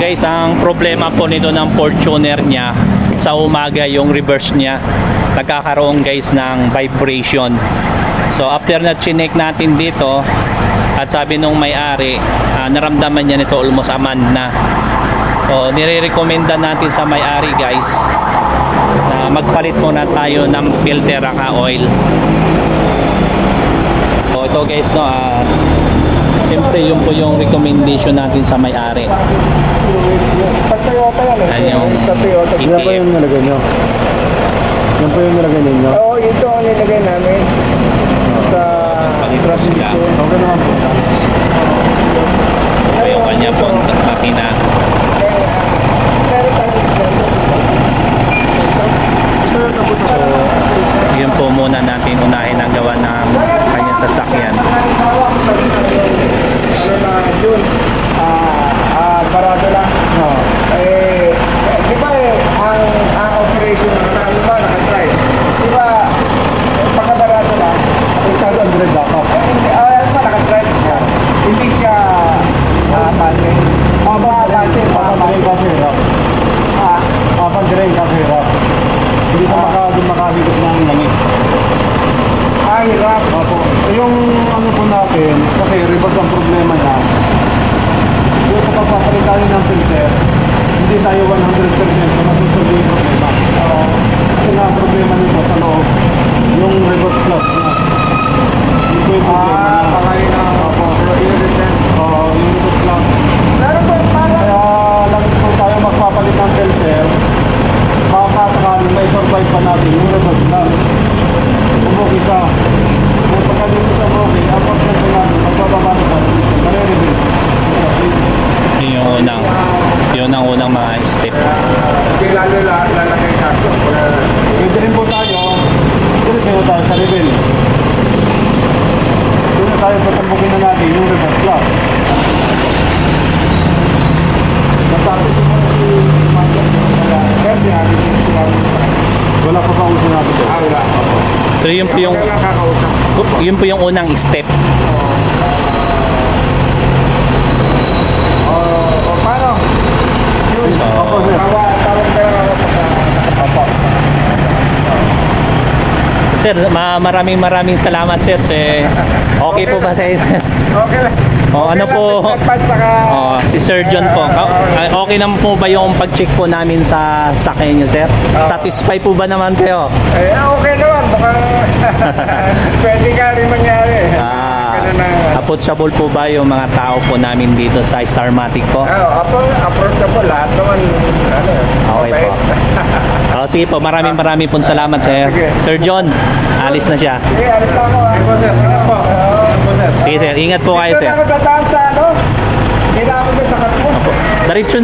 guys, ang problema po nito ng Fortuner niya, sa umaga yung reverse niya nagkakaroon guys ng vibration. So after na chinek natin dito at sabi nung may-ari, naramdaman niya nito almost a month na. So nire-recommenda natin sa may-ari guys na magpalit muna tayo ng filter ka oil. So ito guys, no, siyempre yun po yung recommendation natin sa may-ari. Yan yung Yan po yung nilagay nyo. Yan po yung nilagay ninyo. Oo, ito ang nilagay namin sa pag-transmission. Okay naman po. Ito yung kanya po makina. So yun po muna natin unahin ang gawa ng kanyang sasakyan. Parado lang. No. Di ba ang operation ng naka-drive? Di ba pagkabarado lang? Ito 100 dapat. Naka-drive siya. Hindi siya patin. Pag-drain kasi hirap. Pag-drain kasi hirap. Hindi ka makahigit ng langis. Hirap. Opo. Yung ano po natin, kasi reverse ang problema niya. Yung sa pagpapalit tayo ng filter, hindi tayo 100% na masusunod yung problema. Kasi nga ang problema nito sa loob, yung reverse clutch niya. Yung po yung problema niya. Pakain na. Opo. Yung reverse clutch. Pero Kaya lang po tayo magpapalit ng filter, makakasakaling may survive pa natin yung reverse clutch. Umuki siya. Kung pagkalimit sa umuki, ang pagkalimit natin, magbababa na tayo, marirebuild. Yun ang unang mga step. Hindi lalo lalagay natin. Pwede rin po tayo sa rebuild. Doon na tayo patambukin na natin yung reverse clutch. Nasapit yung mga si Michael. Wala pa bang sinabi ko? Wala. So yun po yung unang step. Paano? Opo, sir. Tawag kayo opo. Sir, maraming salamat sir. Okay po ba sir? Okay lang. Ano po? Si Sir John po. Okay naman po ba yung pag-check po namin sa sakyan niyo, sir? Satisfy po ba naman kayo? Okay naman. Baka pwede ka rin mangyari. Approachable po ba yung mga tao po namin dito sa Starmatic po? Approachable. Lahat naman. Okay po. Sige po, maraming pong salamat, sir. Sir John, alis na siya. Sige, alis na ako. Sige, sir. Ingat po kayo, sir. Dito na ako dadaan sa Hindi na ako sa katmo. Diretso.